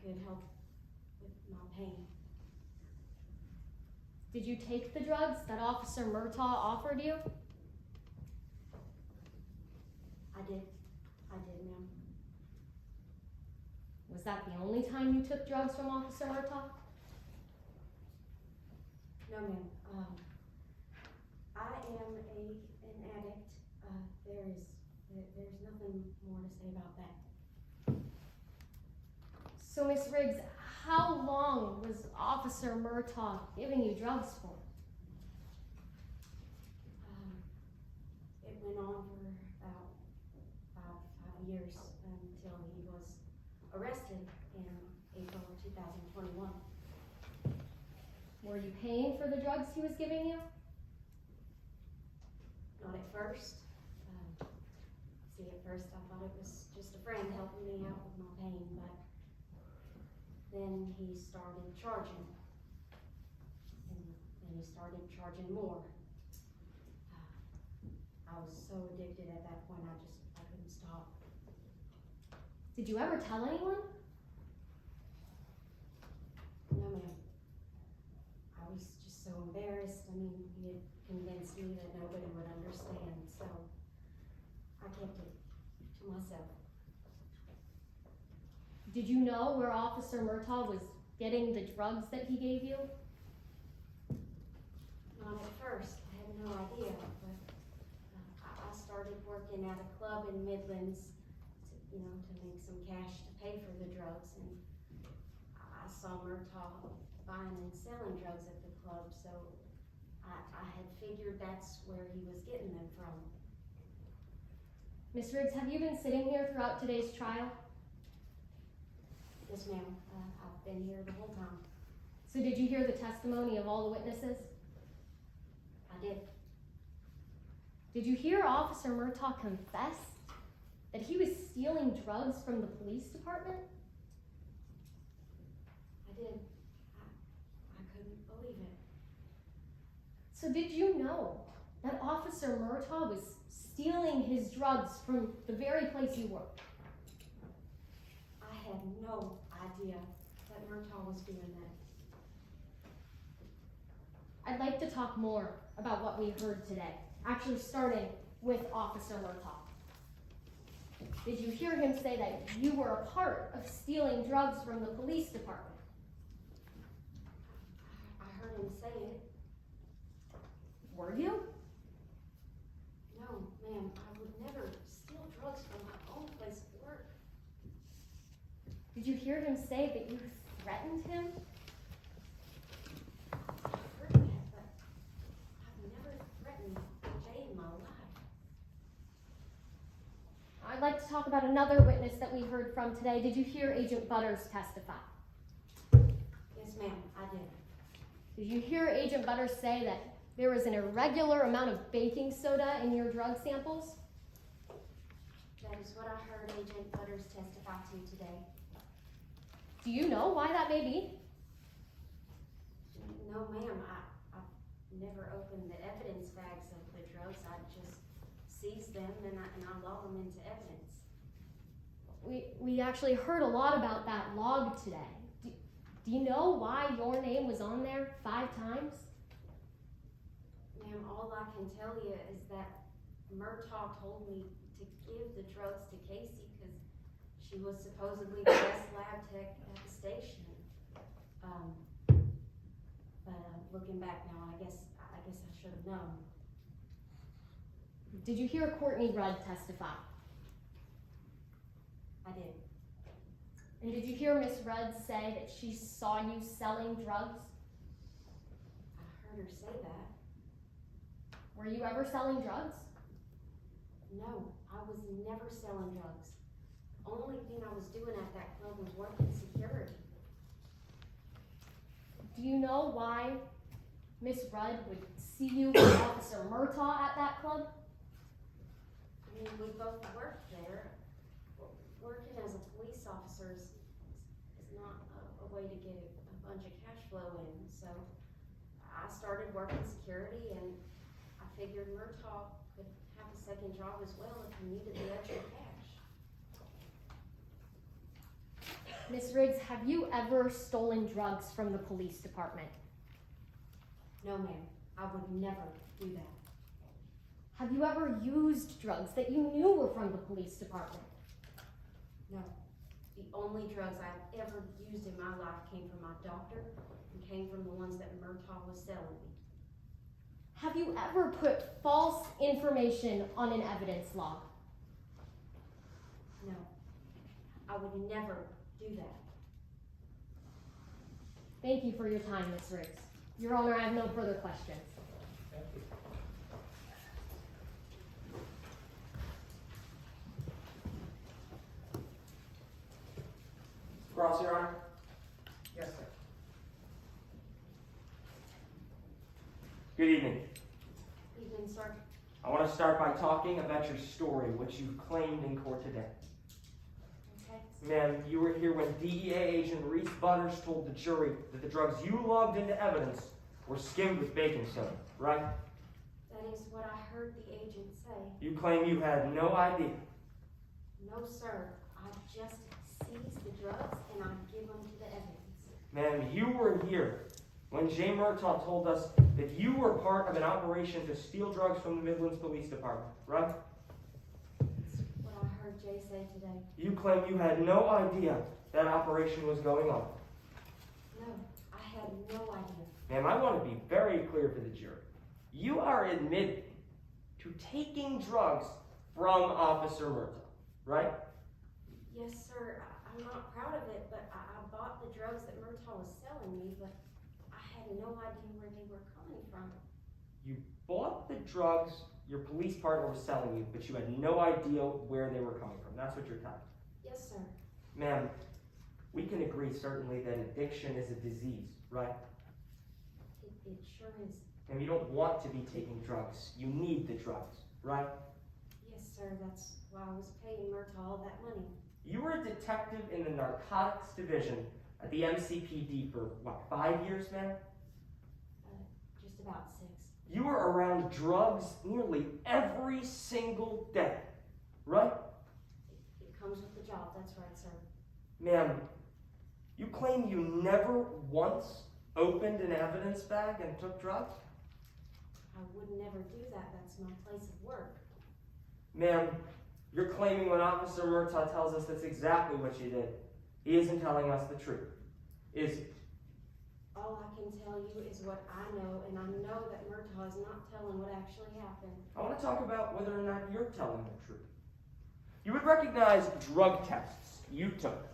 could help with my pain. Did you take the drugs that Officer Murtaugh offered you? I did, ma'am. Was that the only time you took drugs from Officer Murtaugh? No, ma'am. I am an addict. There's nothing more to say about that. So, Miss Riggs, how long was Officer Murtaugh giving you drugs for? It went on for about 5 years until he was arrested in April of 2021. Were you paying for the drugs he was giving you? Not at first. At first I thought it was just a friend helping me out with my pain, but then he started charging, and then he started charging more. I was so addicted at that point, I couldn't stop. Did you ever tell anyone? No, ma'am. I was just so embarrassed. I mean, he had convinced me that nobody would understand, so I kept it to myself. Did you know where Officer Murtaugh was getting the drugs that he gave you? Not at first. I had no idea, but I started working at a club in Midlands to make some cash to pay for the drugs, and I saw Murtaugh buying and selling drugs at the club, so I had figured that's where he was getting them from. Miss Riggs, have you been sitting here throughout today's trial? Yes, ma'am. I've been here the whole time. So did you hear the testimony of all the witnesses? I did. Did you hear Officer Murtaugh confess that he was stealing drugs from the police department? I did. I couldn't believe it. So did you know that Officer Murtaugh was stealing his drugs from the very place you worked? I had no idea that Murtaugh was doing that. I'd like to talk more about what we heard today, actually starting with Officer Murtaugh. Did you hear him say that you were a part of stealing drugs from the police department? I heard him say it. Were you? No, ma'am, I would never steal drugs from my own place of work. Did you hear him say that you threatened him? I heard that, but I've never threatened a day in my life. I'd like to talk about another witness that we heard from today. Did you hear Agent Butters testify? Yes, ma'am, I did. Did you hear Agent Butters say that there was an irregular amount of baking soda in your drug samples? That is what I heard Agent Butters testify to today. Do you know why that may be? No, ma'am, I've never opened the evidence bags of the drugs. I just seize them and I log them into evidence. We actually heard a lot about that log today. Do you know why your name was on there 5 times? Ma'am, all I can tell you is that Murtaugh told me to give the drugs to Casey because she was supposedly the best lab tech at the station. But looking back now, I guess I should have known. Did you hear Courtney Rudd testify? I did. And did you hear Miss Rudd say that she saw you selling drugs? I heard her say that. Were you ever selling drugs? No, I was never selling drugs. Only thing I was doing at that club was working security. Do you know why Miss Rudd would see you with Officer Murtaugh at that club? I mean, we both worked there. Working as a police officer is not a way to get a bunch of cash flow in. So I started working security, and I figured Murtaugh could have a second job as well if he needed the extra cash. Miss Riggs, have you ever stolen drugs from the police department? No, ma'am, I would never do that. Have you ever used drugs that you knew were from the police department? No. The only drugs I've ever used in my life came from my doctor and came from the ones that Murtaugh was selling me. Have you ever put false information on an evidence log? No. I would never do that. Thank you for your time, Miss Riggs. Your Honor, I have no further questions. Thank you. Cross, Your Honor. Yes, sir. Good evening. Evening, sir. I want to start by talking about your story, which you've claimed in court today. Okay. Ma'am, you were here when DEA agent Reese Butters told the jury that the drugs you logged into evidence were skimmed with baking soda, right? That is what I heard the agent say. You claim you had no idea. No, sir. I just seized the drugs and I give them to the evidence. Ma'am, you were here when Jay Murtaugh told us that you were part of an operation to steal drugs from the Midlands Police Department, right? That's what I heard Jay say today. You claim you had no idea that operation was going on. No, I had no idea. Ma'am, I want to be very clear for the jury. You are admitting to taking drugs from Officer Murtaugh, right? Yes, sir. I'm not proud of it, but I bought the drugs that Murtaugh was selling me, but I had no idea where they were coming from. You bought the drugs your police partner was selling you, but you had no idea where they were coming from. That's what you're telling me. Yes, sir. Ma'am, we can agree certainly that addiction is a disease, right? It sure is. And you don't want to be taking drugs. You need the drugs, right? Yes, sir. That's why I was paying Murtaugh all that money. You were a detective in the narcotics division at the MCPD for, 5 years, ma'am? Just about 6. You were around drugs nearly every single day, right? It comes with the job. That's right, sir. Ma'am, you claim you never once opened an evidence bag and took drugs? I would never do that. That's my place of work. Ma'am, you're claiming when Officer Murtaugh tells us that's exactly what you did. He isn't telling us the truth, is he? All I can tell you is what I know, and I know that Murtaugh is not telling what actually happened. I want to talk about whether or not you're telling the truth. You would recognize drug tests you took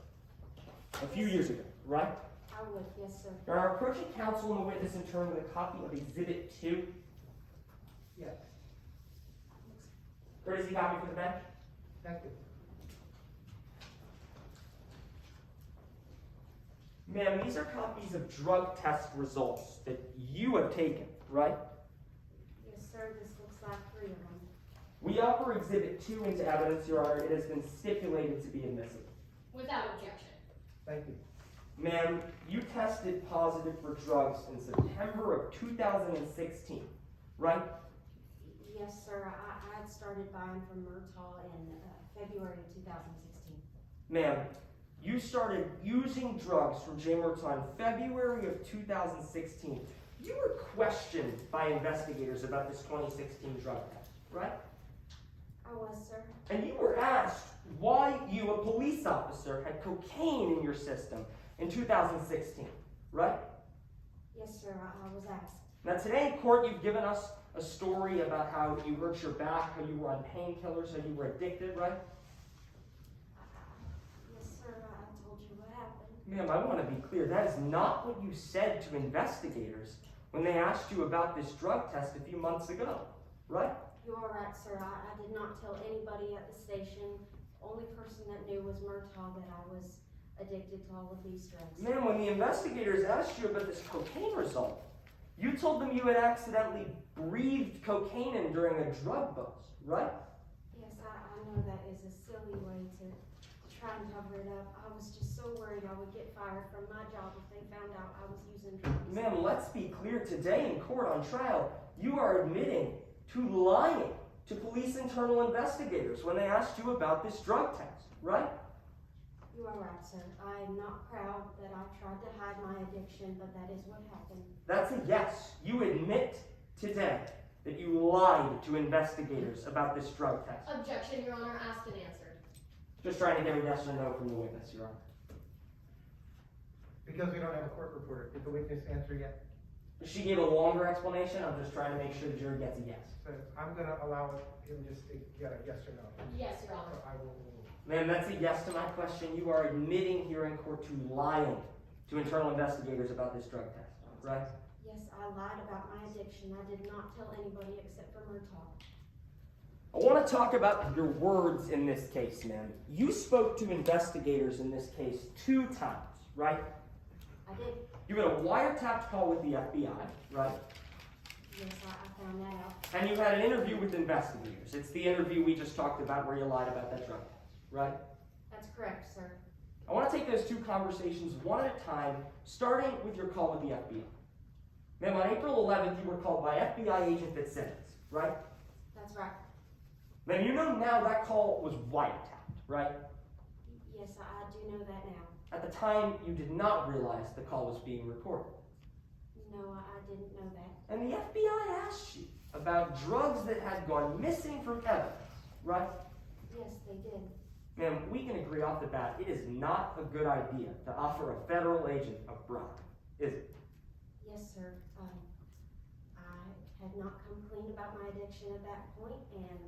a few years ago, right? I would, yes, sir. You're our approaching counsel and the witness in turn with a copy of Exhibit 2. Yes. Courtesy copy for the bench. Thank you. Ma'am, these are copies of drug test results that you have taken, right? Yes, sir. This looks like 3 of them. We offer Exhibit 2 into evidence, Your Honor. It has been stipulated to be admissible. Without objection. Thank you. Ma'am, you tested positive for drugs in September of 2016, right? Yes, sir. I had started buying from Murtaugh in February of 2016. Ma'am, you started using drugs from Jay Murtaugh in February of 2016. You were questioned by investigators about this 2016 drug test, right? I was, sir. And you were asked why you, a police officer, had cocaine in your system in 2016, right? Yes, sir. I was asked. Now today in court you've given us a story about how you hurt your back, how you were on painkillers, how you were addicted, right? Yes, sir. I told you what happened. Ma'am, I want to be clear. That is not what you said to investigators when they asked you about this drug test a few months ago, right? You are right, sir. I did not tell anybody at the station. The only person that knew was Murtaugh that I was addicted to all of these drugs. Ma'am, when the investigators asked you about this cocaine result, you told them you had accidentally breathed cocaine in during a drug buzz, right? Yes, I know that is a silly way to try and cover it up. I was just so worried I would get fired from my job if they found out I was using drugs. Ma'am, let's be clear. Today in court on trial, you are admitting to lying to police internal investigators when they asked you about this drug test, right? You are right, sir. I am not proud that I tried to hide my addiction, but that is what happened. That's a yes. You admit today that you lied to investigators about this drug test. Objection, Your Honor, asked and answered. Just trying to get a yes or no from the witness, Your Honor. Because we don't have a court reporter, did the witness answer yet? She gave a longer explanation. I'm just trying to make sure the jury gets a yes. So I'm gonna allow him just to get a yes or no. Yes, Your So Honor. I will, Ma'am, that's a yes to my question. You are admitting here in court to lying to internal investigators about this drug test, right? Yes, I lied about my addiction. I did not tell anybody except for Murtaugh. I want to talk about your words in this case, ma'am. You spoke to investigators in this case 2 times, right? I did. You had a wiretapped call with the FBI, right? Yes, I found that out. And you had an interview with investigators. It's the interview we just talked about where you lied about that drug test, right? That's correct, sir. I want to take those 2 conversations one at a time, starting with your call with the FBI. Ma'am, on April 11th, you were called by FBI agent Fitzsimmons, right? That's right. Ma'am, you know now that call was wiretapped, right? Yes, I do know that now. At the time, you did not realize the call was being recorded. No, I didn't know that. And the FBI asked you about drugs that had gone missing from evidence, right? Yes, they did. Ma'am, we can agree off the bat, it is not a good idea to offer a federal agent a bribe, is it? Yes, sir. I had not come clean about my addiction at that point, and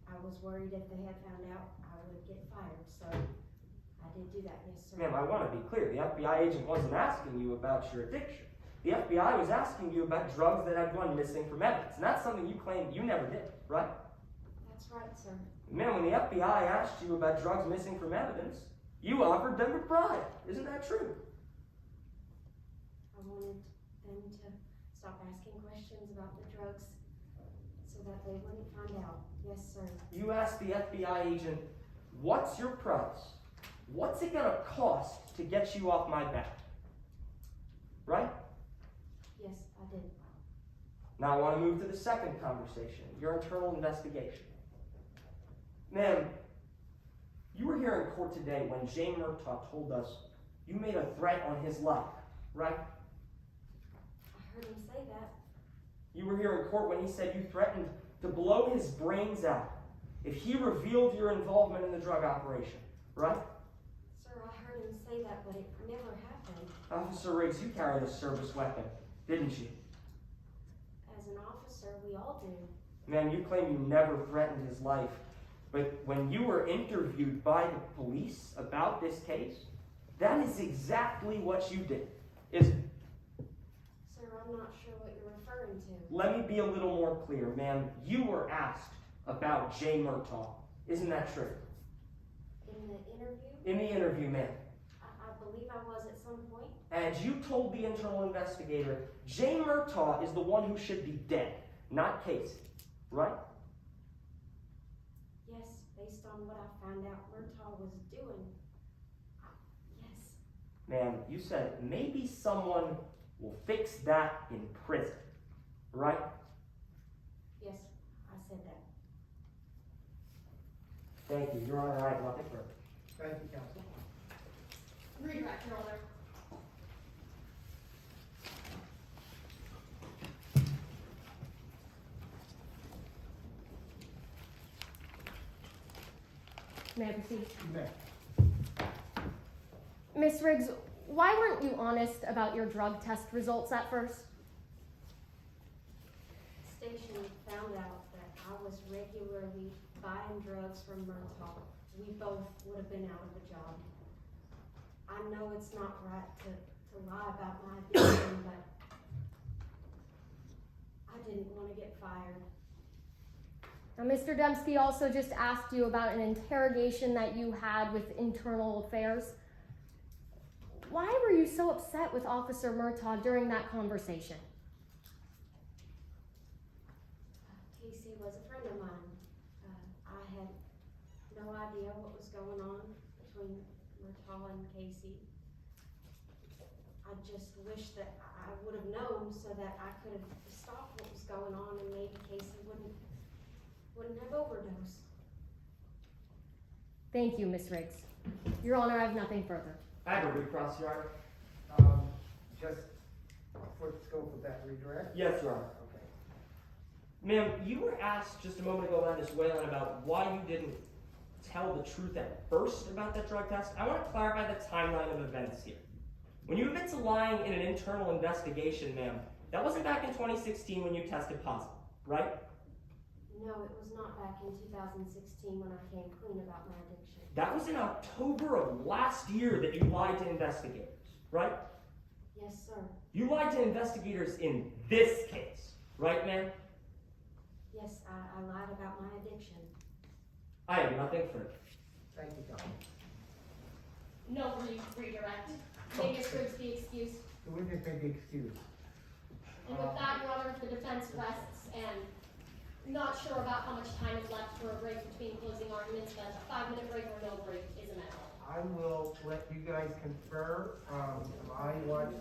I was worried if they had found out, I would get fired. So I did do that, yes, sir. Ma'am, I want to be clear, the FBI agent wasn't asking you about your addiction. The FBI was asking you about drugs that had gone missing from evidence, and that's something you claim you never did, right? That's right, sir. Ma'am, when the FBI asked you about drugs missing from evidence, you offered them a bribe. Isn't that true? I wanted them to stop asking questions about the drugs so that they wouldn't find out. Yes, sir. You asked the FBI agent, what's your price? What's it gonna cost to get you off my back? Right? Yes, I did. Now I want to move to the second conversation, your internal investigation. Ma'am, you were here in court today when Jay Murtaugh told us you made a threat on his life, right? I heard him say that. You were here in court when he said you threatened to blow his brains out if he revealed your involvement in the drug operation, right? Sir, I heard him say that, but it never happened. Officer Riggs, you carried a service weapon, didn't you? As an officer, we all do. Ma'am, you claim you never threatened his life, but when you were interviewed by the police about this case, that is exactly what you did, isn't it? Sir, I'm not sure what you're referring to. Let me be a little more clear, ma'am. You were asked about Jay Murtaugh. Isn't that true? In the interview? In the interview, ma'am. I believe I was at some point. And you told the internal investigator, Jay Murtaugh is the one who should be dead, not Casey, right? Yes, based on what I found out Murtaugh was doing. Yes. Ma'am, you said maybe someone will fix that in prison, right? Yes, I said that. Thank you. Your Honor, I have nothing further. thank you, counsel. Redirect, Your Honor. May I proceed? You may. Miss Riggs, why weren't you honest about your drug test results at first? Station found out that I was regularly buying drugs from Murtaugh. We both would have been out of a job. I know it's not right to lie about my addiction, but I didn't want to get fired. Now, Mr. Dembski also just asked you about an interrogation that you had with Internal Affairs. Why were you so upset with Officer Murtaugh during that conversation? Casey was a friend of mine. I had no idea what was going on between Murtaugh and Casey. I just wish that I would have known so that I could have stopped what was going on and maybe Casey wouldn't have overdosed. Thank you, Miss Riggs. Your Honor, I have nothing further. I have a recross, Your Honor. Just for the scope of that redirect? Yes, Your Honor. Okay. Ma'am, you were asked just a moment ago by Ms. Whalen about why you didn't tell the truth at first about that drug test. I want to clarify the timeline of events here. When you admit to lying in an internal investigation, ma'am, that wasn't back in 2016 when you tested positive, right? No, it was not back in 2016 when I came clean about my addiction. That was in October of last year that you lied to investigators, right? Yes, sir. You lied to investigators in this case, right, ma'am? Yes, I lied about my addiction. I have nothing further. Thank you, counsel. No redirect. May Ms. Briggs be excused. The witness may be excused. And with that, Your Honor, the defense rests, and not sure about how much time is left for a break between closing arguments, but a 5-minute break or no break is amenable. I will let you guys confer. I watched